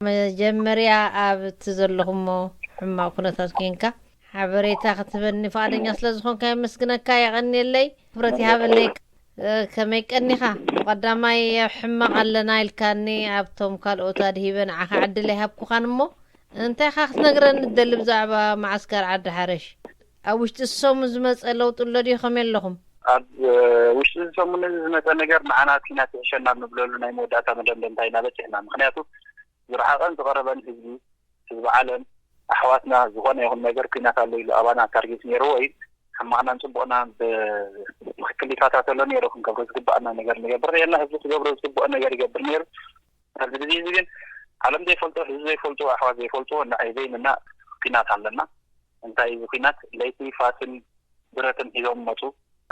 መጀመርያ ኣብ ትዘለኹሞ ሕማቕ ኩነታት ኮንካ ሓበሬታ ክትበኒ ፈቃደኛ ስለዝኾንካ የመስግነካ የቀኒለይ ክብረት ይሃበለይ ከመይ ቀኒኻ ቀዳማይ ሕማቕ ኣለና ኢልካኒ ኣብቶም ካልኦት ኣድሂበን ዓኻ ዕድለይ ሃብኩኻን እሞ እንታይ ኻ ክትነግረኒ ትደሊ ብዛዕባ ማዓስከር ዓዲ ሓረሽ ኣብ ውሽጢ ሰሙን ዝመፀ ለውጢ ኣሎ ድዩ ከመይ ኣለኹም ኣብ ውሽጢ ሰሙን ዝመፀ ነገር ንዓና ኪናት ተሸና ንብለሉ ናይ መወዳእታ መደምደምታ ኢና በፂሕና ምክንያቱ ዝረሓቐን ዝቐረበን ህዝቢ ዓለም ኣሕዋትና ዝኾነ ይኹን ነገር ኩናት ኣሎ ኢሉ ኣባና ታርጌት ነይሩ ወይ ሕማቕናን ፅቡቕና ብትክክል ይከታተሎ ነይሩ ክንገብሮ ዝግባአና ነገር ንገብር የና ህዝቢ ክገብሮ ዝግባኦ ነገር ይገብር ነይሩ ኣብዚ ግዜ እዚ ግን ዓለም ዘይፈልጦ ህዝቢ ዘይፈልጦ ኣሕዋት ዘይፈልጦ ንዓይ ዘይንና ኩናት ኣለና እንታይ እዚ ኩናት ለይቲ ፋትን ብረትን ሒዞም መፁ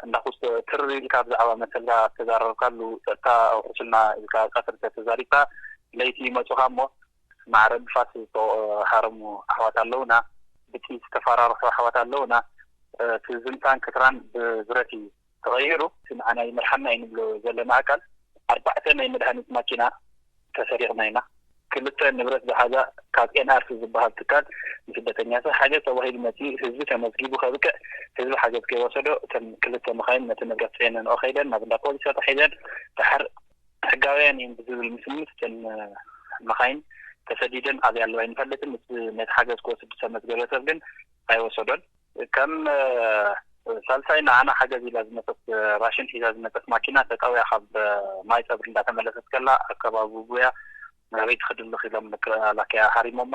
እንዳኹስ ትር ኢልካ ብዛዕባ መሰልካ ተዛረብካሉ ፀጥታ ኣውሕስልና ኢልካ ቀትርተ ተዛሪብካ ለይቲ መፁኻ እሞ ማዕረብ ፋት ሃረሙ ኣሕዋት ኣለውና ብቲ ዝተፈራርሑ ኣሕዋት ኣለውና ትዝምታን ክትራን ብብረት ተቐይሩ ንዓና ይመርሓና ይንብሎ ዘለና ኣካል 4 ናይ መድሃኒት ማኪና ተሰሪቕና ኢና ክልተ ንብረት ዝሓዛ ካብ ኤንኣርሲ ዝበሃል ትካል ንስደተኛታት ሓገዝ ተባሂሉ መፂ ህዝቢ ተመዝጊቡ ከብቅዕ ህዝቢ ሓገዝ ከይወሰዶ እተን ክልተ መኻይን ነቲ ንብረት ፅዕነንኦ ከይደን ናብ እንዳ ፖሊስ ተሒዘን ድሓር ሕጋውያን እየን ብዝብል ምስምት እተን መኻይን ተሰዲደን ኣብያ ኣለዋ ይንፈልጥን ነቲ ሓገዝ ክወስድ ተመዝገበ ሰብ ግን ኣይወሰዶን ከም ሳልሳይ ንዓና ሓገዝ ኢላ ዝመፀት ራሽን ሒዛ ዝመፀት ማኪና ተቃውያ ካብ ማይ ፀብሪ እንዳተመለሰት ከላ ኣከባቢ ጉያ ናበይ ትኽድልኽ ኢሎም መከላከያ ሃሪሞማ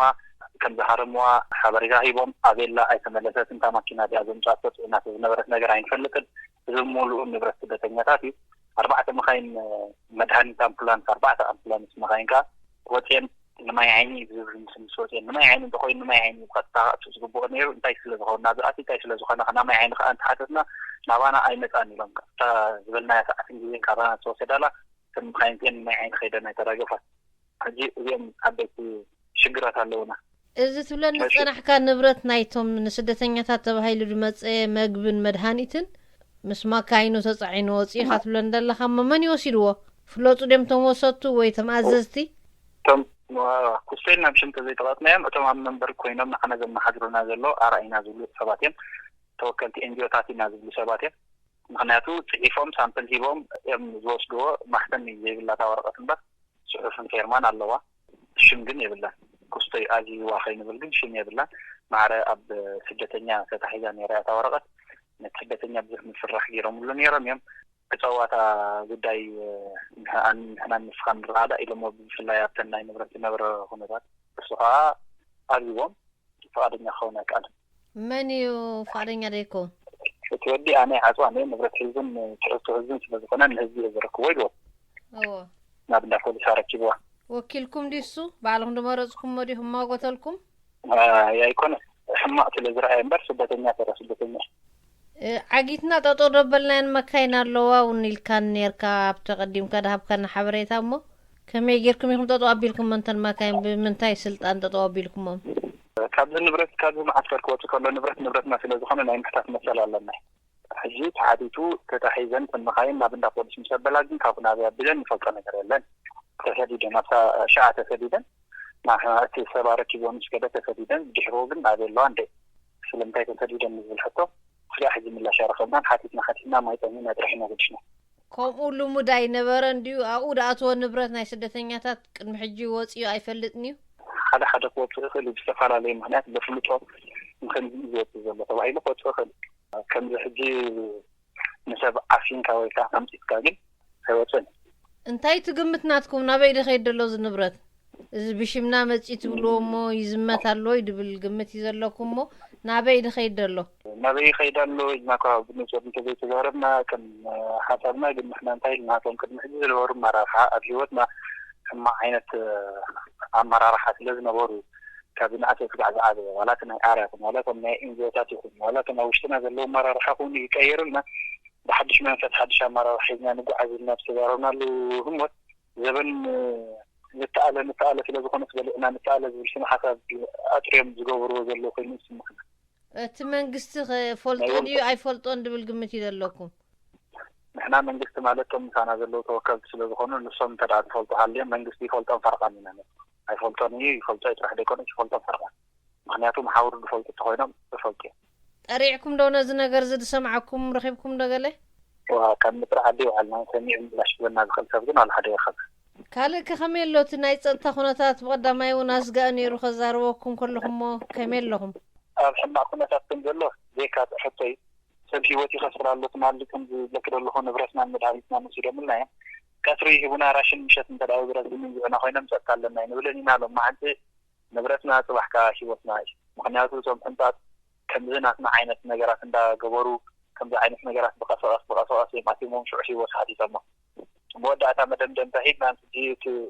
ከም ዝሃረምዋ ሓበሬታ ሂቦም ኣቤላ ኣይተመለሰት እንታ ማኪና እዚኣ ዘምፃቶ ፅዕናት ዝነበረት ነገር ኣይንፈልጥን እዚ ሙሉእ ንብረት ስደተኛታት እዩ 4 መኻይን መድሃኒት ኣምቡላንስ 4 ኣምቡላንስ መኻይን ከዓ ወፅአን ንማይ ዓይኒ ዝብል ምስ ወፅአን ንማይ ዓይኒ እንተኮይኑ ንማይ ዓይኒ ቀጥታ ዝግብኦ ነይሩ እንታይ ስለዝኾነ ዝኣቲ እንታይ ስለዝኾነ ንማይ ዓይኒ ከዓ እንተሓተትና ናባና ኣይመፃን ኢሎም ቀጥታ ዝበልናያ ሰዓትን ግዜን ካባና ተወሰዳላ እተን መኻይን እዚአን ንማይ ዓይኒ ከይደን ኣይተራገፋት ሕጂ እዚኦም ዓበይቲ ሽግራት ኣለውና እዚ ትብለኒ ዝፀናሕካ ንብረት ናይቶም ንስደተኛታት ተባሂሉ ዝመፀ መግብን መድሃኒትን ምስ ማካይኑ ተፃዒኑ ወፂኢኻ ትብለኒ ዘለኻ መን ይወሲድዎ ፍለጡ ድዮም ቶም ወሰቱ ወይ ቶም ኣዘዝቲ ቶም ኩስተይን ናብ ሽንተ ዘይተቐጥና እዮም እቶም ኣብ መንበር ኮይኖም ንዓና ዘመሓድሩና ዘሎ ኣርኣይና ዝብሉ ሰባት እዮም ተወከልቲ ኤንጂኦታት ኢና ዝብሉ ሰባት እዮም ምክንያቱ ፅሒፎም ሳምፕል ሂቦም እዮም ዝወስድዎ ማሕተም ዘይብላታ ወረቐት እምበር ጽሑፍን ፌርማን ኣለዋ ሽም ግን የብላን ኩስተይ ኣዝይዋ ከይንብል ግን ሽም የብላን ማዕረ ኣብ ስደተኛ ተታሒዛ ነይራ ወረቐት ነቲ ስደተኛ ብዙሕ ምፍራሕ ገይሮምሉ ነይሮም እዮም ክፀዋታ ጉዳይ ንሕና ንስኻ ንረኣዳ ኢሎሞ ብፍላይ ኣብተን ናይ ንብረት ዝነበረ ኩነታት እሱ ከዓ ኣዝቦም ፈቃደኛ ክኸውን ኣይከኣልን መን እዩ ፈቃደኛ ዘይኮን እቲ ወዲ ኣነ ዓፅዋ ነ ንብረት ህዝብን ትሕዝቶ ህዝብን ስለዝኾነ ንህዝቢ ዝረክቦ ኢልዎ ናብ እንዳ ፖሊስ ረኪብዋ ወኪልኩም ዲሱ ባዕልኩም ድመረፅኩም ዲኹም ማጎተልኩም ኣይኮነ ሕማቕ ስለዝረኣየ እምበር ስደተኛ ተረ ስደተኛ ዓጊትና ጠጦ ደበልናየን መካይን ኣለዋ እውን ኢልካን ነርካ ኣብ ተቐዲምካ ድሃብካና ሓበሬታ እሞ ከመይ ጌርኩም ኢኹም ጠጦ ኣቢልኩም እንተን መካይን ብምንታይ ስልጣን ጠጦ ኣቢልኩሞም ካብዚ ንብረት ካብዚ ማዓስከር ክወፅእ ከሎ ንብረትና ስለዝኾነ ናይ ምሕታት መሰል ኣለና ሕጂ ተሓዲቱ ተታሒዘን እተን መካይን ናብ እንዳ ፖሊስ ምስ ኣበላ ግን ካብኡ ናብያ ብለን ንፈልጦ ነገር የለን ተሰዲደን ኣብታ ሸዓ ተሰዲደን እቲ ሰባ ረኪቦ ምስ ገደ ተሰዲደን ድሕሮ ግን ናብየለዋ እንደ ስለምንታይ ተሰዲደን ዝብል ሕቶ ክሳዕ ሕጂ ምላሽ ረኸብናን ሓቲትና ማይ ጠሚና ጥርሒና ገድሽና ከምኡ ልሙድ ኣይነበረን ድዩ ኣብኡ ድኣትዎ ንብረት ናይ ስደተኛታት ቅድሚ ሕጂ ወፂኡ ኣይፈልጥን እዩ ሓደ ክወፅእ ይኽእል ብዝተፈላለዩ ምክንያት በፍልጦ ከምዚ ዝወፅእ ዘሎ ተባሂሉ ክወፅእ ይኽእል ከምዚ ሕጂ ንሰብ ዓፊንካ ወይ ከዓ ኣምፂትካ ግን ኣይወፅን እንታይ ትግምት ናትኩም ናበይ ድኸይድ ደሎ ዝንብረት እዚ ብሽምና መፂ ትብልዎ እሞ ይዝመት ኣሎ ይድብል ግምት እዩ ዘለኩም እሞ ናበይ ድኸይድ ደሎ ናበይ ይኸይድ ኣሎ ኢልና ከዓ ብንፅር እንተዘይተዛረብና ከም ሓሳብና ግን ንሕና እንታይ ናቶም ቅድሚ ሕጂ ዝነበሩ ኣመራርሓ ኣብ ሂወትና ሕማቕ ዓይነት ኣመራርሓ ስለዝነበሩ ካብ ንኣቶ ክጋዕ ዝዓበየ ዋላቲ ናይ ኣርያ ይኹን ዋላቶም ናይ ኤንጂኦታት ይኹን ዋላቶም ኣብ ውሽጥና ዘለዎ ኣመራርሓ ኮይኑ ይቀይርልና ብሓድሽ መንፈስ ሓድሽ ኣመራርሓ ሒዝና ንጓዓዝ ኢልና ዝተዛረብናሉ ህሞት ዘበን ንተኣለ ስለዝኾነ ዝበልዕና ንተኣለ ዝብል ስነ ሓሳብ ኣጥርዮም ዝገብርዎ ዘሎ ኮይኑ ይስምዕና እቲ መንግስቲ ፈልጦ ድዩ ኣይፈልጦን ድብል ግምት እዩ ዘለኩም ንሕና መንግስቲ ማለቶም ምሳና ዘለው ተወከልቲ ስለዝኾኑ ንሶም እንተደኣ ዝፈልጡ ሃልዮም መንግስቲ ይፈልጦም ፈርቃን ኢና ኣይፈልጦን ይፈልጦ ይጥራሕ ደይኮነች ይፈልጦም ፈርቃ ምክንያቱ ማሕበሩ ዝፈልጡ ተኮይኖም ዝፈልጡ ጠሪዕኩም ዶ ነዚ ነገር ዝሰማዓኩም ረኺብኩም ዶ ገለ ከም ምጥራሕ ዓዲ ይውዓልና ሰሚዕ ምላሽ ዝበና ዝኽእል ሰብ ግን ኣልሓደ ይኸብ ካልእ ከመይ ኣሎ እቲ ናይ ፀጥታ ኩነታት ብቐዳማይ እውን ኣስጋእ ነይሩ ከዛረበኩም ከለኹም ከመይ ኣለኹም ኣብ ሕማቅ ኩነታት ከም ዘሎ ዘይካ ሕቶ እዩ ሰብ ሂወት ይኸስር ኣሎ ትማሊ ከም ዝለክደለኹ ንብረትናን መድሃኒትናን ወሲዶምልና እዮም ቀትሪ ሂቡና ራሽን ምሸት እንተደኣ ብረት ዝምንዝዑና ኮይኖም ፀጥታ ኣለና ንብለን ኢና ሎም ማዓንቲ ንብረትና ፅባሕካ ሂወትና እዩ ምክንያቱ እቶም ሕንጣት ከምዚ ናትና ዓይነት ነገራት እንዳገበሩ ከምዚ ዓይነት ነገራት ብቀሰቀስ ማቲሞም ሽዑ ሂወት ሓቲቶሞ መወዳእታ መደምደምታ ሂድና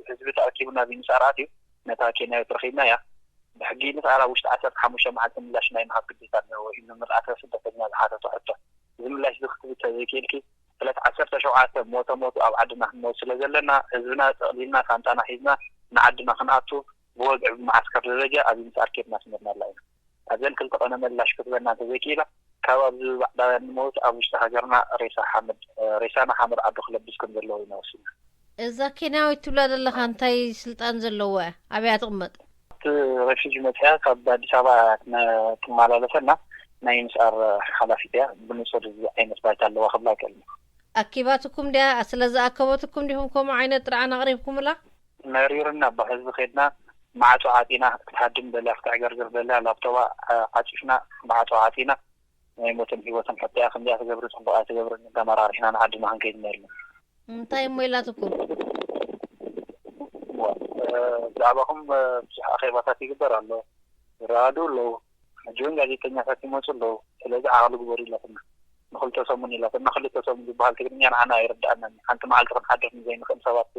ህዝቢ ተኣኪቡና እዚ ምሳራት እዩ ነታ ኬንያዊት ረኺብና እያ ብሕጊ ንስኣራ ውሽጢ 15 መዓልቲ ምላሽ ናይ ምሃብ ግዴታ ኣለዎ ኢሉ ምልኣተ ስደተኛ ዝሓተቱ ሕቶ እዚ ምላሽ ዝክትብ ተዘይክእልኪ ስለት 17 ሞቱ ኣብ ዓድና ክንመውት ስለ ዘለና ህዝብና ጠቕሊልና ሳንጣና ሒዝና ንዓድና ክንኣቱ ብወግዒ ብማዓስከር ደረጃ ኣብዚ ምሳር ኬድና ስመርና ኣላ ኢና ኣብዘን ክልተ ቀነ ምላሽ ክትበና ተዘይክኢላ ካብ ኣብዚ ባዕዳውያን ንመውት ኣብ ውሽጢ ሃገርና ሬሳና ሓመድ ዓዱ ክለብስ ከም ዘለዎ ኢና ወሲና እዛ ኬንያዊት ትብላ ዘለኻ እንታይ ስልጣን ዘለዋ ኣብያ ትቕመጥ ረፊጂ መፅያ ካብ ኣዲስ ኣበባ ትመላለሰና ናይ ምስኣር ሓላፊት እያ ብንፅር ዓይነት ባይታ ኣለዋ ክብላ ይከኣልኒ ኣኪባትኩም ድያ ስለዝኣከበትኩም ዲኹም ከምኡ ዓይነት ጥርዓን ኣቕሪብኩምላ መሪርና ብህዝቢ ከድና ማዕፆ ዓጢና ክትሓድም በልያ ክትዕገርግር በልያ ላፕቶባ ዓፂፍና ማዕፆ ዓጢና ናይ ሞትን ሂወትን ሕጥያ ከምዚኣ ትገብሪ ፅቡቃ ትገብሪ ተመራሪሕና ንዓድና ክንከይድ ነርና እንታይ ሞይላትኩም ብዛዕባኹም ብዙሕ ኣኼባታት ይግበር ኣሎ ይረኣዱ ኣለዉ ሕጂውን ጋዜጠኛታት ይመፁ ኣለዉ ስለዚ ዓቕሊ ግበሩ ኢላትና ንክልተ ሰሙን ኢላትና ክልተ ሰሙን ዝበሃል ትግርኛ ንዓና ይርዳእና ሓንቲ መዓልቲ ክንሓድር ንዘይንኽእል ሰባት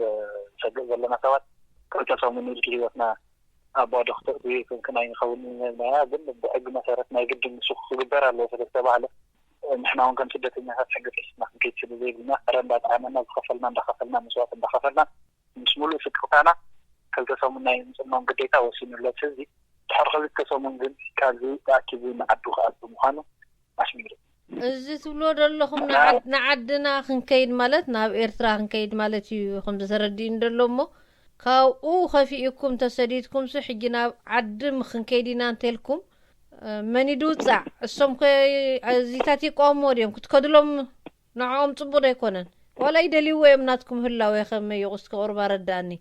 ሰግእ ዘለና ሰባት ክልተ ሰሙን ኢልኪ ሂወትና ኣብ ባዶ ክናይ ንኸውን ናያ ግን ብሕጊ መሰረት ናይ ግድን ንሱክ ክግበር ኣለዎ ስለዝተባሃለ ንሕና እውን ከም ስደተኛታት ሕጊ ሒዝና ክንከይድ ስለ ዘይብልና ዕረ እንዳጣዕመና ዝኸፈልና እንዳኸፈልና መስዋዕት እንዳኸፈልና ምስ ሙሉእ ፍቅርታና ክልተ ሰሙን ናይ ምፅናም ግዴታ ወሲኑለት ህዝቢ ድሕሪ ክልተ ሰሙን ግን ካብዚ ተኣኪቡ ንዓዱ ክኣቱ ምዃኑ ኣስሚሩ እዚ ትብሎ ዘለኹም ንዓድና ክንከይድ ማለት ናብ ኤርትራ ክንከይድ ማለት እዩ ከም ተረዲእን ደሎ እሞ ካብኡ ከፊኢኩም ተሰዲድኩም ሕጂ ናብ ዓዲ ክንከይድ ኢና እንተልኩም መን ይድውፃዕ እሶም እዚታት ይቋሞ ድዮም ክትከድሎም ንዕኦም ፅቡቅ ዶ ኣይኮነን ዋላ ይደልይዎ እዮም ናትኩም ህላወ ከመይ ይቁስቲ ቅርባ ረዳእኒ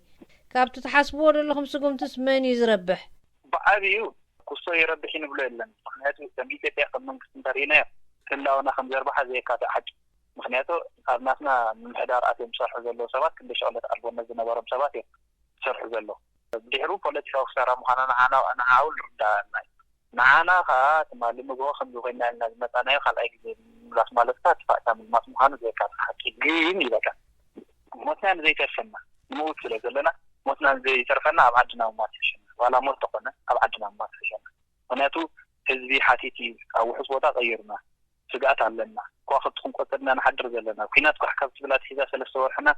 ካብቲ ትሓስብዎ ዘለኹም ስጉምትስ መን እዩ ዝረብሕ ብዓብዩ ኩሶ ይረብሕ ይንብሎ የለን ምክንያቱ ከም ኢትዮጵያ ከም መንግስቲ እንተሪእናዮ ህላውና ከም ዘርባሓ ዘየካትዕ ሓቂ ምክንያቱ ኣብ ናትና ምምሕዳር ኣትዮም ዝሰርሑ ዘለዉ ሰባት ክንደይ ሸቕለት ኣልቦነት ዝነበሮም ሰባት እዮም ዝሰርሑ ዘለዉ ድሕሩ ፖለቲካዊ ክሳራ ምዃና ንዓው ንርዳእና እዩ ንዓና ከዓ ትማሊ ምግቦ ከምዚ ኮይና ኢልና ዝመፃናዮ ካልኣይ ግዜ ምምላስ ማለትካ ትፋእታ ምልማስ ምዃኑ ዘየካትዕ ሓቂ ግን ይበቃ ሞትና ንዘይተርፈና ንምውት ስለ ዘለና ሞትና ንዘይተርፈና ኣብ ዓድና ምማት ይሕሸና ዋላ ሞት ተኾነ ኣብ ዓድና ምማት ይሕሸና ምክንያቱ ህዝቢ ሓቲት እዩ ኣብ ውሑስ ቦታ ቀይርና ስጋኣት ኣለና ከዋክብቲ ክንቆፅርና ንሓድር ዘለና ኩናት ኳሕ ካብ ትብላት ሒዛ 3 ወርሕና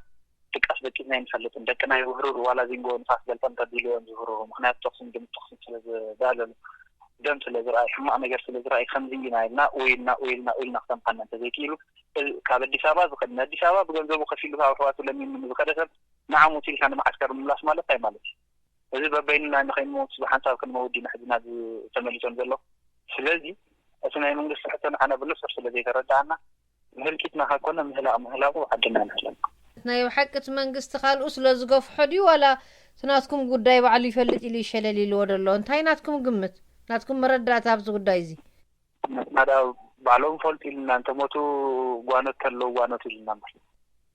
ድቃስ በቂና ይንፈልጥን ደቅና ይውህሩሩ ዋላ ዚንጎ ንፋስ ገልጠም ተዲልዮም ዝውህሩሩ ምክንያቱ ተኽስን ድም ተኽስን ስለዝዳለሉ ደም ስለዝረኣይ ሕማቅ ነገር ስለዝረኣይ ከምዚ ኢና ኢልና ወይልና ክተምሓና እንተዘይክኢሉ ካብ ኣዲስ ኣበባ ዝኸድ ንኣዲስ ኣበባ ብገንዘቡ ከፊሉ ካብ ኣሕዋቱ ለሚኑ ዝኸደ ሰብ ንዓሙት ኢልካ ንማዓስከር ምምላስ ማለት እንታይ ማለት እዩ እዚ በበይንና ንኸይንሞት ብሓንሳብ ክንመውዲና ሕዝና ተመሊሶም ዘሎ ስለዚ እቲ ናይ መንግስቲ ሕቶ ንዓና ብልስር ስለዘይተረዳእና ምህልኪትና ካኮነ ምህላቁ ዓድና ንሕለም ናይ ሓቅት መንግስቲ ካልኡ ስለዝገፍሖ ድዩ ዋላ ትናትኩም ጉዳይ ባዕሉ ይፈልጥ ኢሉ ይሸለል ኢልዎ ደሎ እንታይ ናትኩም ግምት ናትኩም መረዳእታ ኣብዚ ጉዳይ እዚ ናዳ ባዕሎም ፈልጥ ኢልና እንተሞቱ ጓኖት ከለዉ ጓኖት ኢልና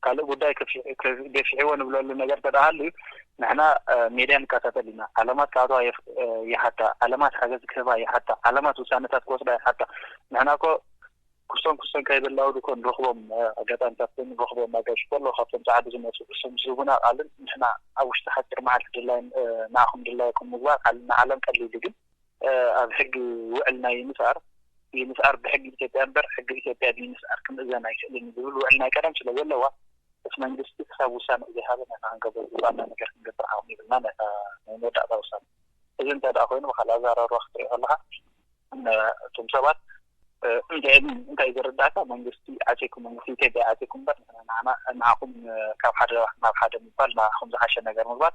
ካልእ ጉዳይ ገፊዕዎ ንብለሉ ነገር ተዳሃሉ ንሕና ሜድያ ንከታተል ኢና ዓለማት ካኣትዋ ይሓታ ዓለማት ሓገዝ ክህባ ይሓታ ዓለማት ውሳነታት ክወስዳ ይሓታ ንሕና ኮ ክሶም ከይበላው ድኮ ንረኽቦም ኣጋጣሚታት ንረኽቦም ኣጋሽ ከሎ ካብቶም ፃዓዱ ዝመፁ እሶም ዝህቡና ቃልን ንሕና ኣብ ውሽጢ ሓፂር መዓልቲ ድላይ ንዓኹም ድላይኩም ምግባር ንዓለም ቀሊሉ ግን ኣብ ሕጊ ውዕል ናይ ምስኣር ብሕጊ ኢትዮጵያ እምበር ሕጊ ኢትዮጵያ ብምስኣር ክምእዘን ኣይክእልን ዝብል ውዕል ናይ ቀደም ስለ ዘለዋ اس መንግስቲ ክሳብ ውሳነ ዝሃበና አንገበው ባና ነገር እንገበር አሁን ይልና ናይ መዳታ ውሳነ እዝን ተዳ ኮይኑ በኋላ ዛራሩ አክትሪ አላህ እቶም ሰባት እንታይ ይረዳካ መንግስቲ አጼኩም መንግስቲ ኢትዮጵያ አጼኩም በርናና ናኩም ካብ ሓደ ናብ ሓደ ምባል ናኩም ዝሓሸ ነገር ምባል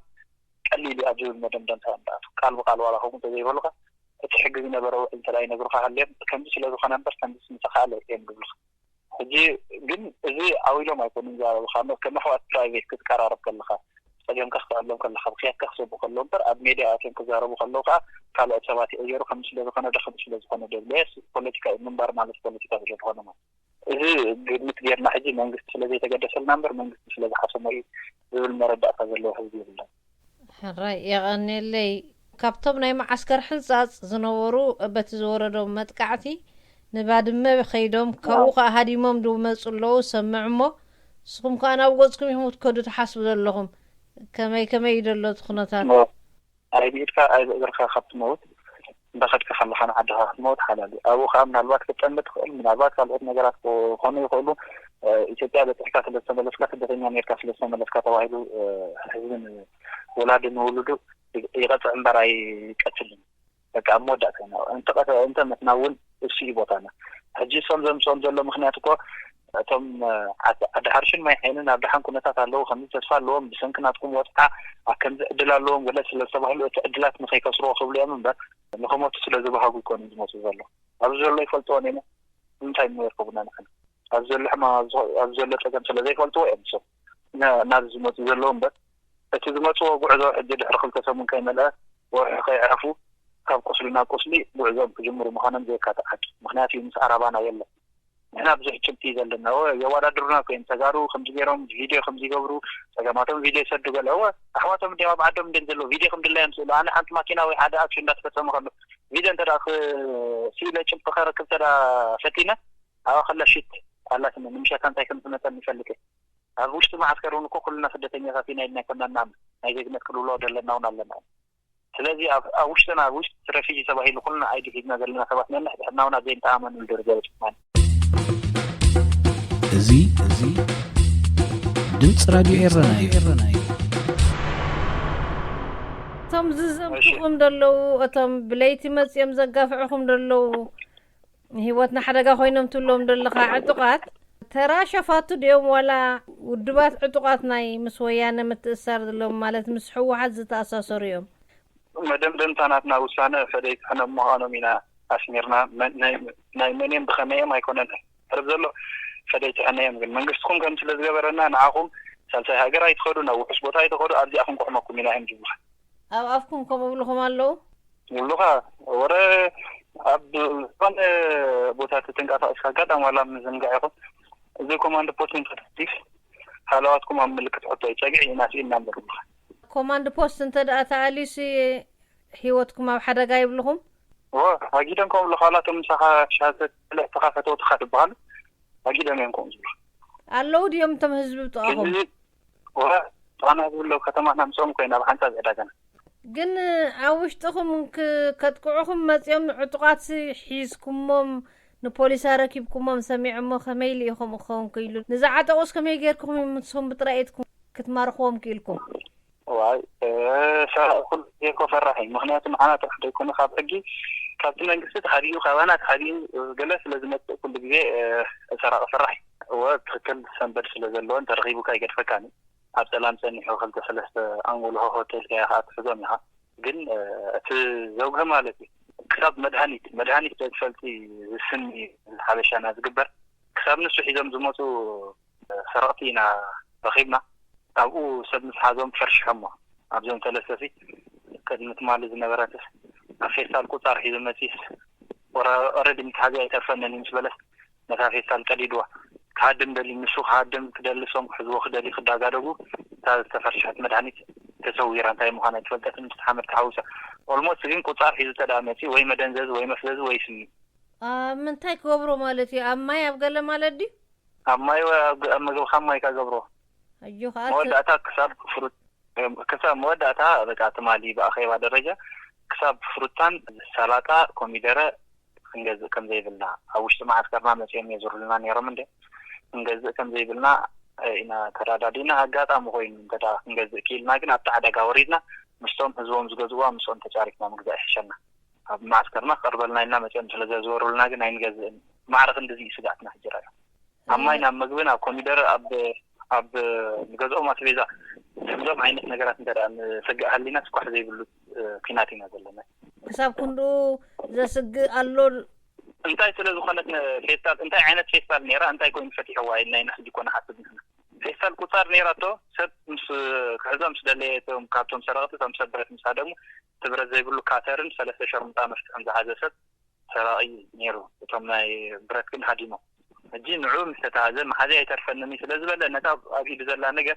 قليل أجل مدمدم تاندات قال بقال ولا هم تزي بلغة تحجز نبرة أنت لا ينبر خالد كم بس لازم خنا نبر كم بس متخالف يعني بلغة هجي جن زي أويلو ما يكون جار بخامة كم حوات برايفت كتكرر بكلخة اليوم كخص لهم كلخة بخير كخص بخلهم بر أب ميديا أتين كزار بخلوقة قالوا أتسواتي أيرو خمس لازم خنا دخل بس لازم خنا دبليس بوليتيكا منبر مع البوليتيكا في الجهنم إذا مثلينا حجي ما نقص لذي تقدس النمبر ما نقص لذي حسب مري بالمرد أخذ حزبي بالله. حرّي يعني اللي كابتبنا معسكر حنصاص زنورو بتزوردهم متقعتي نبعد ما بخيدهم كوخا هاديمهم دو مسلو سمعمو سقم كان أوجزكم يموت كدو تحسب لهم كما يدلو تخنطات. أي بيتك أي بيرك خبط موت بخدك خلنا عندها موت حلالي أو خامنا الوقت تمت من الوقت على نجارات وخوني يقولوا إثيوبيا بتحكي في السملسكات الدنيا أمريكا في السملسكات واحدو حزين ولاد نولدو يقطع براي قتلن بقى مودات انت متناول الشيء بوتانا هجي صم زلو مخنياتكو اتم ادحرشن ما يحيننا بدحن كنتات الله خمس تصفى لهم بسنكناتكم وطع كم ادلالهم ولا سلسبحلو ادلات مخي كسرو خبل يمن بس نخمو تسلازو بهاغو يكون يموت زلو ابزلو يفلطوني انتي مو يركبنا نحن ابزلو ما ابزلو تكم سلازي يفلطو امسو ناز يموت زلوهم بس أتذكر وقعدوا عدد حركة سمون كيملا وحقي عفو كاب قصلنا قصلي بعضهم بجمر مخانم زي كاتحد مخناتي مس عربانا يلا هنا بزح شبتي زلنا هو يوارادرنا كين تجارو 5 جيرهم فيديو 5 يقبروا سجماتهم فيديو سدوا قال هو أحواتهم ديما بعدهم دنزلوا فيديو 5 الله يمسلوا أنا أنت ماكينة واحد أكشن بس بتسمع خلوا فيديو أنت راح سيلة شب خير كتر فتينة أو خلا شيت الله كنا نمشي كان تايكم سنة نفلك أبوش تما عسكرون كلنا سدتني غفينا إننا كنا نعم هاي نذكر الله دلنا ونعلمنا ስለዚህ አውሽተና ውሽት ረፊጂ ሰባይ ለኩልና አይዲ ፊድና ዘለና ሰባት ነን ንሕናውና ዘይን ተአመኑ ልደርገው ማለት እዚ ድምጽ ራዲዮ ኤረና ቶም ዝዘምኩም ደለው እቶም ብለይቲ መጽየም ዘጋፍዕኩም ደለው ህይወትና ሓደጋ ኮይኖም ትሎም ደለኻ ዕጡቃት ተራ ሸፋቱ ደም ወላ ውድባት ዕጡቃት ናይ ምስ ወያነ ምትእሳር ደሎም ማለት ምስ ሕወሓት ዝተኣሳሰሩ እዮም مدام تاناتنا وسانة فديك أنا مهانو منا أسميرنا ناي منين بخمية ما يكونن ربزلو فديك أنا يمكن من قصكم كم سلسلة برنا نعاقم سلسلة هاجر يدخلون أو حسبوتها يدخلوا أرجع أخم كحمكم منا هم جوا أو أفكم كم بقولهم الله والله ورا عبد كان بوتات تنقطع أشكال أم ولا من زنقاعكم زيكم عند بوتين تدريس حالاتكم عم ملكة حطوا يتجي ناسين نمبر كوماند بوست انت تعاليسي هيوتكم او حدا جايب لهم اكيد انكم لخالاتهم مساحه شهاده ثقافه وتخاطبان اكيد انكم الله ديوم تم حزب بتاعهم انا اقول له كتمنا مسوم كاينا بحنت زداجنا ግን عوشتكم كتقعكم مصيام عطقات حيزكمم نبوليس ركبكم سميعمو خميل يخم خون كيلو نزعت اوس كمي غيركم متسوم بطريقتكم كتمارخوم كيلكم واي كل يكو فرحي مخنياتهم معنا تحت يكون خاب حقي كابتن انقصت حريو خوانات حريو جلس لازم كل جزء فرحي وتخكل سنبر سلازلون ترغيبو كاي قد فكاني عبد السلام سني خلت ثلاثه انغول هوتيل كاي تفزمها ግን እቲ ዘውገ ማለት ክሳብ መድሃኒት ተፈልቲ ስኒ ሓበሻና ዝግበር ክሳብ ንሱ ሒዞም ዝሞቱ ሰራቂና ረኺብና ኣብኡ ሰብ ምስሓዞም ፈርሽሖሞ ኣብዞም ተለሰፊ ከድምት ማለት ዝነበረትስ ኣፌሳል ቁጣር ሒዞ መሲስ ኦረዲ ምትሓዚ ኣይተርፈነን ምስበለስ ነታ ፌሳል ቀዲድዋ ካድም ደሊ ንሱ ካድም ክደልሶም ሕዝቦ ክደሊ ክዳጋደጉ ተፈርሽሐት መድሃኒት ተሰዊራ እንታይ ምዃና ትፈልጠት ምስተሓመድ ተሓውሳ ኦልሞስት ግን ቁጣር ሒዙ ተዳመፂ ወይ መደንዘዝ ወይ መፍዘዝ ወይ ስኒ ምንታይ ክገብሮ ማለት እዩ ኣብ ማይ ኣብ ገለ ማለት ድዩ ኣብ ማይ ኣብ ምግብካ ማይ ካገብሮ مودعتا كساب مودعتا بقى تمالي بأخيبا درجة كساب فروتان سلاطة كوميدرة انجز كم زي بلنا اوش تما عسكرنا مسيهم يزور لنا نيرمن دي انجز كم زي بلنا انا ترادادينا اقاتا مخوين انتدا انجز كيلنا كنا ابتعدا قاوريدنا مشتوم هزوهم زغزوا مشتوم تجاركنا مقزا احشنا معسكرنا قربلنا انا مسيهم سلزا زور لنا كنا انجز معرق اندزي سقاتنا حجرايا اما انا مقبنا كوميدرة اب ኣብ ገዝኦም ኣስቤዛ ከምዞም ዓይነት ነገራት እንተደኣ ንስግእ ሃሊና ስኳሕ ዘይብሉ ኩናት ኢና ዘለና ክሳብ ክንዱ ዘስግእ ኣሎ እንታይ ስለ ዝኾነት ፌስታል እንታይ ዓይነት ፌስታል ነይራ እንታይ ኮይኑ ፈቲሕዋ ኢልና ሕጂ ኮነ ሓስብ ንሕና ፌስታል ቁፃር ነይራቶ ሰብ ምስ ክሕዞም ስደለየቶም ካብቶም ሰረቕቶም ሰብረት ምሳ ደሞ ትብረት ዘይብሉ ካተርን 3 ሸርሙጣ መፍትሕን ዝሓዘ ሰብ ሰራቂ ነይሩ እቶም ናይ ብረት ግን ሃዲሞ ሕጂ ንዑ ምስ ተታሃዘ ማሓዝያ ኣይተርፈንኒ ስለ ዝበለ ነታ ኣብ ኢዱ ዘላ ነገር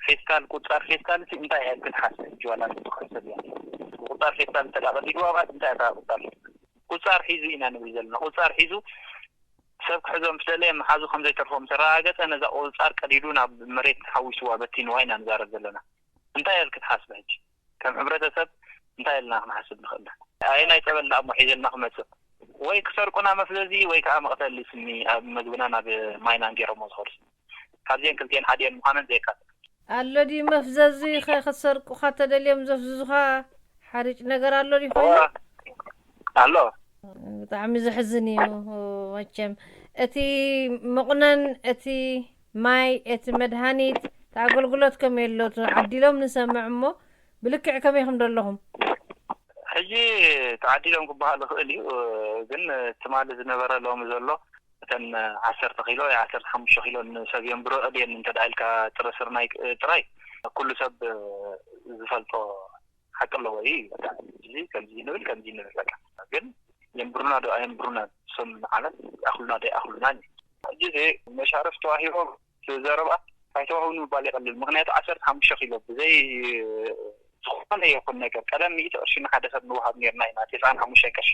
ፌስታል ቁፃር ፌስታል እንታይ እያ ክትሓስብ ጅዋላ ንትኸሰብ እያ ቁፃር ፌስታል ተዳቐዲዱ ኣብኣት እንታይ እታ ቁፃር ሒዙ ኢና ንብል ዘለና ቁፃር ሒዙ ሰብ ክሕዞም ስደለየ መሓዙ ከምዘይተርፎም ተረጋገፀ ነዛ ቁፃር ቀዲዱ ናብ መሬት ሓዊስዋ በቲንዋ ኢና ንዛረብ ዘለና እንታይ እያ ክትሓስብ ሕጂ ከም ሕብረተሰብ እንታይ ኢልና ክንሓስብ ንኽእልና ኣየናይ ፀበል ኣብ ሒዘልና ክመፅእ ወይ ክሰርቁና መፍለዚ ወይ ከዓ መቕተሊ ስኒ ኣብ መግብና ናብ ማይና ገይሮሞ ዝኸርሱ ካብዚአን ክልቲአን ሓዲአን ምዃነን ዘይካትት ኣሎ ዲ መፍዘዚ ክትሰርቁኻ ተደልዮም ዘፍዝዙኻ ሓሪጭ ነገር ኣሎ ዲ ኮይኑ ኣሎ ብጣዕሚ ዘሕዝን እዩ መቸም እቲ መቑነን እቲ ማይ እቲ መድሃኒት ኣገልግሎት ከመይ ኣሎ ተዓዲሎም ንሰምዕ እሞ ብልክዕ ከመይ ኢኹም ዘለኹም ሕጂ ተዓዲሎም ክበሃል ይኽእል እዩ ግን ትማሊ ዝነበረ ሎሚ ዘሎ እተን 10 ኪሎ 15 ኪሎ ንሰብ የንብሮ እልየን እንተደኣ ኢልካ ጥረ ስርናይ ጥራይ ኩሉ ሰብ ዝፈልጦ ሓቂ ኣለዎ እዩ እዚ ከምዚ ንብል ከምዚ ንብል በቃ ግን የንብሩና ዶ ኣየንብሩና ስም ማለት ኣኽሉና ዶ ኣኽሉና ሕጂ መሻርፍ ተዋሂቦም ዘረባ ኣይተዋህኑ ባል ይቐልል ምክንያቱ 15 ኪሎ ብዘይ ዝኾነ ይኹን ነገር ቀደም 100 ቅርሺ ንሓደ ሰብ ንውሃብ ነርና ኢና 95 ቅርሺ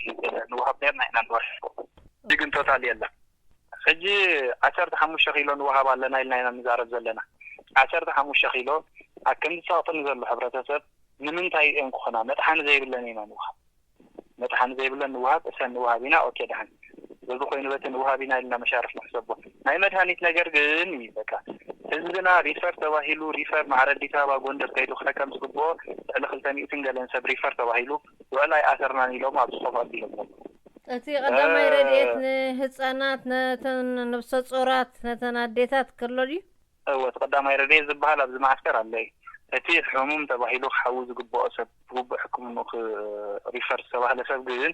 ንውሃብ ነርና ኢና ንወርሕ ግን ቶታል የለን ሕጂ 15 ኪሎ ንውሃብ ኣለና ኢልና ኢና ንዛረብ ዘለና 15 ኪሎ ኣብ ከምዚ ሰቕጥን ዘሎ ሕብረተሰብ ንምንታይ እዮም ክኾና መጥሓኒ ዘይብለን ኢና ንውሃብ መጥሓኒ ዘይብለን ንውሃብ እሰን ንውሃብ ኢና ኦኬ ድሓን በዚ ኮይኑ በቲ ንውሃብ ኢና ኢልና መሻርፍ ንሕሰቦ ናይ መድሃኒት ነገር ግን በቃ ህዝብና ሪፈር ተባሂሉ ሪፈር ማዕረ አዲስ አበባ ጎንደር ከይዱ ከም ዝግብኦ ልዕሊ 200 ገለን ሰብ ሪፈር ተባሂሉ ወላ ኣሰርናን ኢሎም ኣብ ዝኸፍ ኣቢሎም እቲ ቀዳማይ ረድኤት ንህፃናት ነተን ነብሰ ጾራት ነተን ኣዴታት ከሎ ድዩ እወት ቀዳማይ ረድኤት ዝበሃል ኣብዚ ማዕስከር ኣሎ እቲ ሕሙም ተባሂሉ ክሓዊ ዝግብኦ ሰብ ግቡእ ሕክምና ሪፈር ዝተባህለ ሰብ ግን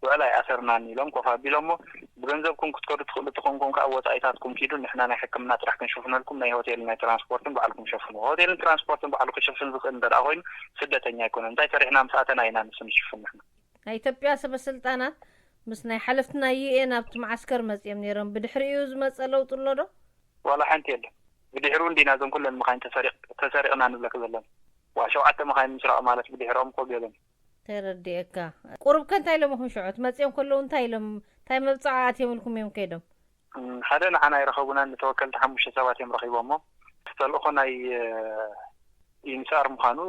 ወላይ ኣሰርናን ኢሎም ኮፍ ኣቢሎሞ ብገንዘብኩም ክትከዱ ትኽእሉ ትኾንኩም ካብ ወፃኢታትኩም ኪዱ ንሕና ናይ ሕክምና ጥራሕ ክንሽፍነልኩም ናይ ሆቴል ናይ ትራንስፖርትን በዓልኩም ሸፍኑ ሆቴልን ትራንስፖርትን በዓሉ ክሽፍን ዝኽእል እንተደኣ ኮይኑ ስደተኛ ኣይኮነን እንታይ ሰሪሕና ምስኣተና ኢና ንስም ንሽፍን ንሕና ናይ ኢትዮጵያ ሰበስልጣናት ምስ ናይ ሓለፍትና ዩኤን ኣብቲ ማዓስከር መፅኦም ነይሮም ብድሕሪኡ ዝመፀ ለውጢ ኣሎ ዶ ዋላ ሓንቲ የለን ብድሕሩ እንዲና ዞም ኩለን መኻይን ተሰሪቕና ንብለክ ዘለና ዋ7 መኻይን ምስራቕ ማለት ብድሕሮም ኮ ገለን ተረዲእካ ቁርብ ከንታይ ኢሎም ይኹን ሽዑት መፅኦም ከለዉ እንታይ ኢሎም እንታይ መብፃዕት የምልኩም እዮም ከይዶም ሓደ ንዓና ይረኸቡና ንተወከልቲ 5 ሰባት እዮም ረኺቦሞ ዝተልእኾ ናይ ይንሳር ምዃኑ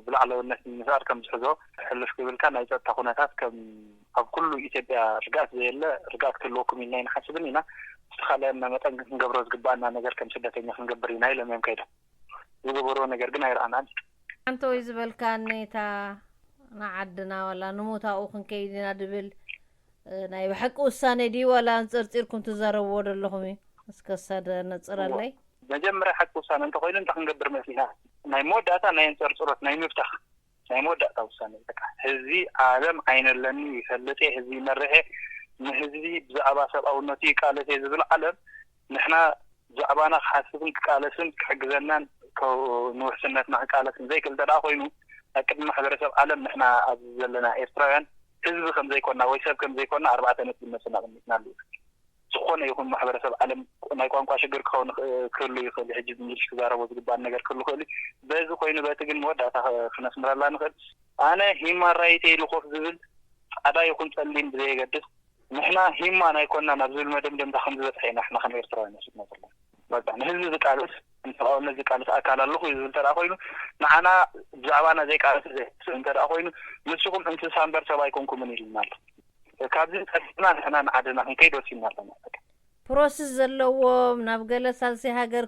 ብላዕለውነት ይንሳር ከም ዝሕዞ ሕልፍ ክብልካ ናይ ፀጥታ ኩነታት ከም ኣብ ኩሉ ኢትዮጵያ ርግኣት ዘየለ ርግኣት ክህልወኩም ኢልና ይንሓስብን ኢና ዝተኻለየና መጠን ክንገብሮ ዝግባአና ነገር ከም ስደተኛ ክንገብር ኢና ኢሎም እዮም ከይዶም ዝገበርዎ ነገር ግን ኣይረኣናን ሓንቲ ወይ ዝበልካ ኔታ ንዓድና ወላ ንሞታኡ ክንከይድና ድብል ናይ ብሓቂ ውሳነ ድዩ ወላ ንፅርፂርኩም ትዛረብዎ ዘለኹም እዩ እስከሳደ ነፅረለይ መጀመርያ ሓቂ ውሳነ እንተኮይኑ እንታይ ክንገብር መስሊና ናይ መወዳእታ ናይ እንፅርፅሮት ናይ ምፍታሕ ናይ መወዳእታ ውሳነ በቃ ህዝቢ ዓለም ዓይነለኒ ይፈልጥ ህዝቢ መርሐ ንህዝቢ ብዛዕባ ሰብኣውነቱ ይቃለስ ዝብል ዓለም ንሕና ብዛዕባና ክሓስብን ክቃለስን ክሕግዘናን ንውሕስነትና ክቃለስን ዘይክእል ተደኣ ኮይኑ ኣብ ቅድሚ ማሕበረሰብ ዓለም ንሕና ኣብ ዘለና ኤርትራውያን ህዝቢ ከም ዘይኮና ወይ ሰብ ከም ዘይኮና 4 ነጥቢ መስና ቅሚጥና ኣለዉ ዝኾነ ይኹን ማሕበረሰብ ዓለም ናይ ቋንቋ ሽግር ክህሉ ይኽእል ሕጂ ብእንግሊሽ ክዛረቦ ዝግባእ ነገር ክህሉ ይኽእል በዚ ኮይኑ በቲ ግን መወዳእታ ክነስምረላ ንኽእል ኣነ ሂማን ራይት ኢሉ ኮፍ ዝብል ፃዕዳ ይኹን ፀሊም ብዘየገድስ ንሕና ሂማን ኣይኮናን ኣብ ዝብል መደምደምታ ከም ዝበፅሐ ኢና ንሕና ከም ኤርትራውያን ነስድና ዘለና በቃ ንህዝቢ ዝቃልስ ንሰብኣውነት ዝቃልስ ኣካል ኣለኹ ዝብል ተደኣ ኮይኑ ንዓና ብዛዕባና ዘይቃልስ እንተደኣ ኮይኑ ንስኹም እንስሳ እምበር ሰብ ኣይኮንኩምን ኢልና ኣሎ ካብዚ ፀና ንሕና ንዓድና ክንከይድ ወሲና ኣለና ፕሮሰስ ዘለዎም ናብ ገለ ሳልሲ ሃገር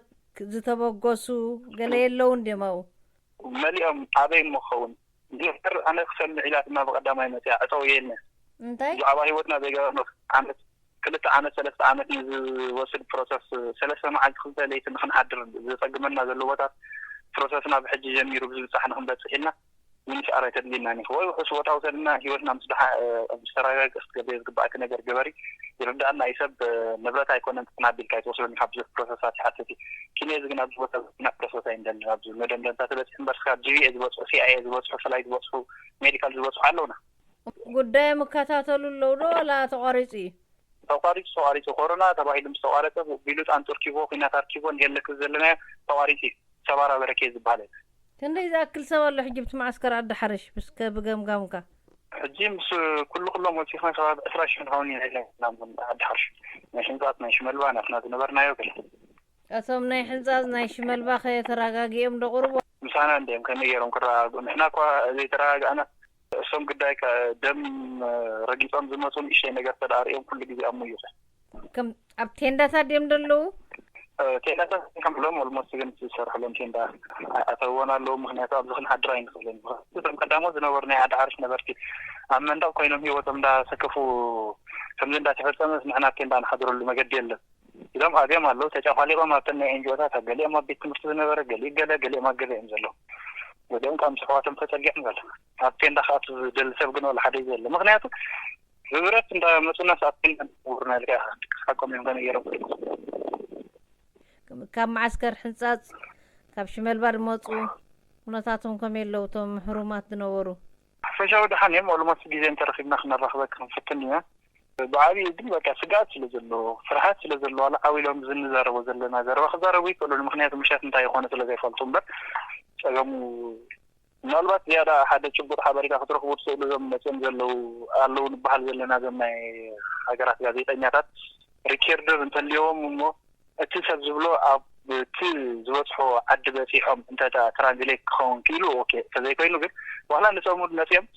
ዝተበገሱ ገለ የለውን ድመው መሊኦም ኣበይ ምኸውን ዲር ኣነ ክሰምዕ ኢላ ድማ ብቀዳማይ መፅያ እፀው የለ እንታይ ብዛዕባ ሂወትና ዘይገበርኖ ዓመት كلتا عام 3 عامات وصل بروسس 3 معاد 5 ليت نحضر زقمنا زلوات بروسسنا بحج جميرو بزح نكون بصحنا من شعره تدلينا ني هو وحصوت اوسدنا هيوتنا مصلحه مستراغ اسكبيز غباك نجر جبري يردنا يسب نبرات ايكون تنابل كاي توصل نحبز بروسسات حتى كينيز غنا بوصل بروسس عندنا نابز مدن تاتلت امبرسكا جي از وصف سي اي از وصف فلايت وصف ميديكال وصف علونا ጉዳይ መከታተሉ ለውዶ ላ ተቋሪጺ ተቋሪጽ ኮሮና ተባሂልም ተቋረጠ ቢሉት አንቶርኪቦ ኺናት አርኪቦ እንደለክ ዘለና ተቋሪጺ ሰባራ በረከ ይዝባላል እንደዛ አክል ሰባለ ሕጅብት ማስከር አድሐርሽ ብስከ በገምጋምካ ሕጂምስ ኩሉም ወጪ ኻን ሰባብ 20 ሆን ይላል አድሐርሽ ነሽንዛት ነሽ መልባና ፍናት ነበርናዮ ከለ አቶም ናይ ሕንዛዝ ናይ ሽመልባ ከተራጋጊኦም ደቁርቦ ምሳና እንደም ከመየሮም ከራጉ ንሕና ኳ ዘይተራጋና እሶም ጉዳይ ከደም ረጊጦም ዝመጹን እሺ ነገር ተዳሪዮም ኩሉ ጊዜ አሙዩ ከም ኣብ ቴንዳታ ደም ደለው ቴንዳታ ከምሎም ኦልሞስት ግን ሲሰርሕሎም ቴንዳ አተወናለው ምክንያቱ ኣብዝኽን ሓድራይ ንኽለን እቶም ቀዳሞ ዝነበርና ኣዳዓርሽ ነበርቲ ኣብ መንደቕ ኮይኖም ህይወቶም እንዳሰከፉ ከምዚ እንዳተፈጸመ ንሕና ቴንዳ ንሓድረሉ መገዲ የለን ኢሎም ኣገም ኣለው ተጫፋሊቆም ኣብተን ናይ ኤንጂኦታት ገሊኦም ኣብ ቤት ትምህርቲ ዝነበረ ገሊኦም ኣብ ገሊኦም ዘሎ ودهم كم سواتهم فترجعهم قال أبتين دخلت جلسة بقول ولا حد يزل مغنياته زورت إنت مثلنا سأبتين ورنا لقى حكم يمكن يروح كم معسكر حنسات كم شمال بار موتو ونتاتهم كم يلوتهم حرمات دنورو فشاو دحانيم ولا ما تجيزين ترخيبنا خنا رخبك فتنيا بعدي دم بقى سجات لزلو فرحات لزلو على عويلهم زن زار وزلنا زار وخزاروي كلهم مغنيات مشات انت يخونة لزي فالتم بر سجمو نالبات زيادة حدا شبور حباريكا خطرخ وتصيلو زم نسيم زلو قالو نبحل زلنا زم ناي حاجرات جازيتا نياتات ريكيردر انت اليوم مو اتساب زبلو اب تي زوتحو عد بسيحهم انت ترانزليك خون كيلو اوكي فزي كوينو قد وحلا نسومو نسيم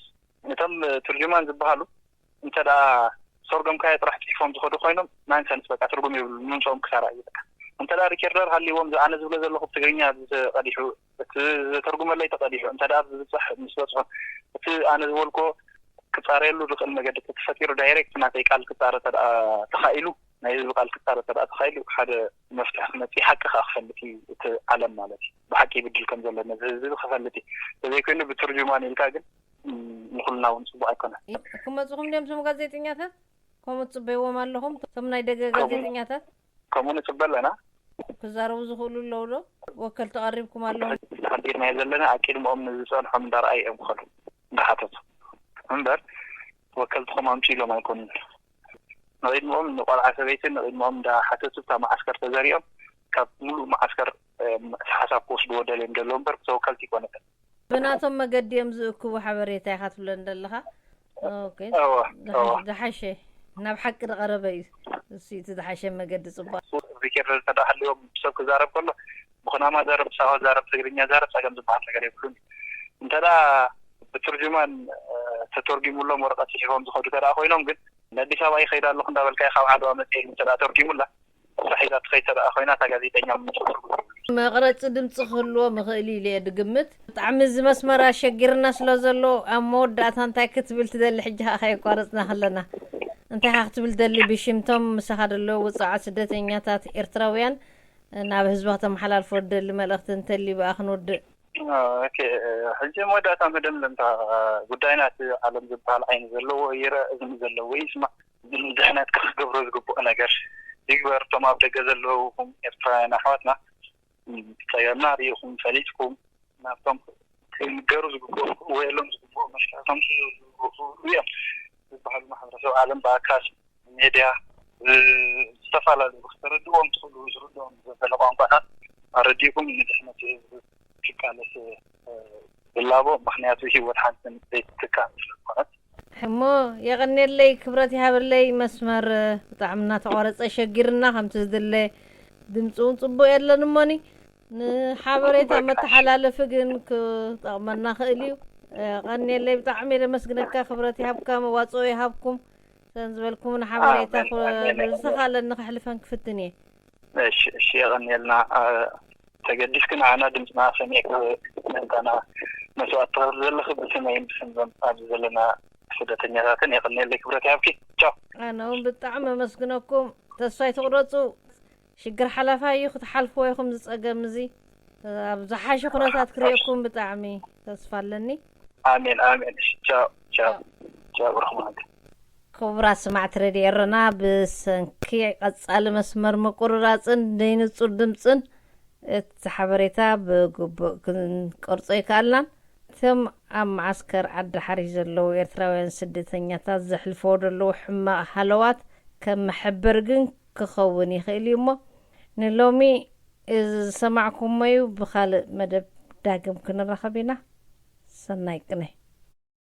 نتم ترجمان زبهالو انت دا صوركم كاي طرح تيفون تخدو خوينم ما انسان سبقا ترقم من صوم كسارا يبقى انت دا ريكيردر هالي ومز انا زبلو زلو خب تغينيا قديحو ترقم اللي تقديحو انت دا بصح نسبة انا زبولكو كتاريلو رقل مجد تفتيرو دايركت ما تيقال كتارة تخايلو نايزو قال كتارة تخايلو حدا مفتح نتي حق خفلتي تعلم مالتي بحكي بدل كم زلنا زي خفلتي زي كأنه بترجمان الكاغن نقولنا ونصبوا أيقنا كم تقوم اليوم سمو غازيتينياتا كم تصبوا مالهم سمنا يدقى غازيتينياتا كم نصبوا لنا كزارو زخولو اللولو وكل تقريبكم مالهم تحضير ما يزلنا أكيد مؤمن نزيسان حمدار أي أمخلو بحثت حمدار وكلتهم أمشيلو ما يكون نريد مؤمن نقال عسبيتين نريد مؤمن دا حسسو تا معسكر تزاريهم كملو معسكر حساب قوس بودالين دلهم برك سوكالتي كونتا بناتهم مقديم زوكو حبريتا يخاطب لندلها اوكي دحشة ناب حق الغربي سيت دحشة مقد صبا ذكر تدحل اليوم بسوك زارب كله بخنا ما زارب ساوا زارب تقرينيا زارب ساقم زباحت لقري يقولون انت دا بترجمان تترجموا لهم ورقات شيخهم زخودو تدا أخوينهم قد ندي سواي خيرا لهم دا بالكاي خاو عادوا متين تدا ترجموا له صحيحات خير أخوينا تقاذي تنيام ما قرأت دمت خلوا مخيلي لي دقمت تعمز مسمرة شجرنا سلازلو أمود أنت كتبل تدل حجها أخي قارصنا خلنا أنت هختبل دلي بشمتم مسخر اللو وصع سدتينياتات إرتراويان ناب حزبهم حلال فرد اللي ملأخت أنت اللي بأخنود اوكي حجي مودات مدن لنتا غداينات عالم زبال عين زلو يرا ازم زلو يسمع دحنات كغبرو زغبو نغير يغبر تمام دغزلوهم افرانا حواتنا تيارنا ريهم فليتكم نافهم يغرو زغبو ويلهم زغبو مشاكم ويا زبال محرسو عالم باكاس ميديا استفال بختردوهم تقولوا يزردوهم زبلقون بقى ارديكم ندحنات كانت باللابو مخنياتو هي حنسن تكان حمو يغني لي كبرتي هابر لي مسمر طعمنا تقارص شجرنا خمتزدلي دمصون صبو يلن موني حبريتا متحلالف ግን طعمنا خاليو غني لي بطعمي لمسكنك كبرتي هابكا مواصو يهابكم سنزبلكم حبريتا زخالن نخلفن كفتني ايش يغني لنا تقديس كنا عنا دمتنا سميك أنا مسوات تغزل خبز سمين بسنزم أبزلنا ስደተኛታትን يقلني كبرت يابكي تشاو أنا بطعم مسكنكم تسوي تقرصوا شجر حلفا يخد حلفوا يخم زقمزي بزحاش خناتات كريكم بطعمي تسفلني آمين تشاو برحمة كبرى سمعت ردي رنا بسنكي قصال مسمر مقرراتن دين صور دمصن تحبريتا بقرصي كالنا ثم معسكر عد حريز اللو إرتراوين سدتنياتا زحلفو دلو حما حلوات كم محبرقن كخوني خيلي ما نلومي إذا سمعكم مايو بخالق مدب داقم كنا رخبينا سنايقني